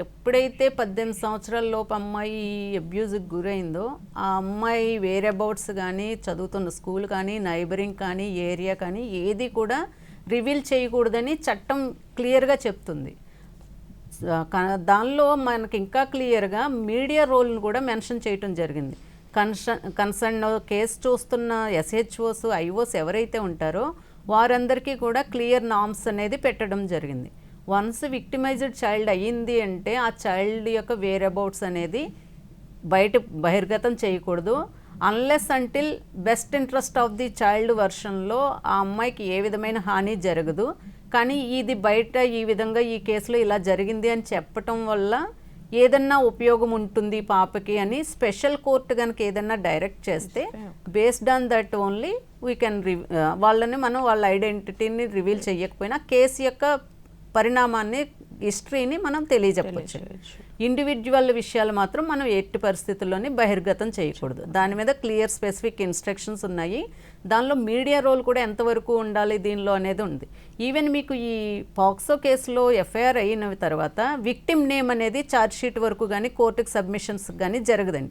ఎప్పుడైతే 18 సంవత్సరాల లోపు అమ్మాయి అబ్యూజ్కి గురైందో ఆ అమ్మాయి వేర్ అబౌట్స్ కానీ చదువుతున్న స్కూల్ కానీ నైబరింగ్ కానీ ఏరియా కానీ ఏది కూడా రివీల్ చేయకూడదని చట్టం క్లియర్గా చెప్తుంది. దానిలో మనకి ఇంకా క్లియర్గా మీడియా రోల్ను కూడా మెన్షన్ చేయటం జరిగింది. కన్సర్న్ కేసు చూస్తున్న ఎస్హెచ్ఓస్ ఐఓస్ ఎవరైతే ఉంటారో వారందరికీ కూడా క్లియర్ నామ్స్ అనేది పెట్టడం జరిగింది. వన్స్ విక్టిమైజ్డ్ చైల్డ్ అయ్యింది అంటే ఆ చైల్డ్ యొక్క వేర్ అబౌట్స్ అనేది బహిర్గతం చేయకూడదు. Unless until best interest of the child వర్షన్లో ఆ అమ్మాయికి ఏ విధమైన హాని జరగదు. కానీ ఇది బయట ఈ విధంగా ఈ కేసులో ఇలా జరిగింది అని చెప్పటం వల్ల ఏదన్నా ఉపయోగం ఉంటుంది పాపకి అని స్పెషల్ కోర్టు కనుక ఏదన్నా డైరెక్ట్ చేస్తే based on that only we can వాళ్ళని మనం వాళ్ళ ఐడెంటిటీని రివీల్ చేయకపోయినా కేసు యొక్క పరిణామాన్ని హిస్టరీని మనం తెలియజెప్పచ్చు. ఇండివిజువల్ విషయాలు మాత్రం మనం ఎట్టి పరిస్థితుల్లోని బహిర్గతం చేయకూడదు. దాని మీద క్లియర్ స్పెసిఫిక్ ఇన్స్ట్రక్షన్స్ ఉన్నాయి. దానిలో మీడియా రోల్ కూడా ఎంతవరకు ఉండాలి దీనిలో అనేది ఉంది. ఈవెన్ మీకు ఈ పాక్సో కేసులో ఎఫ్ఐఆర్ అయిన తర్వాత విక్టిమ్ నేమ్ అనేది ఛార్జ్ షీట్ వరకు కానీ కోర్టుకి సబ్మిషన్స్ కానీ జరగదండి.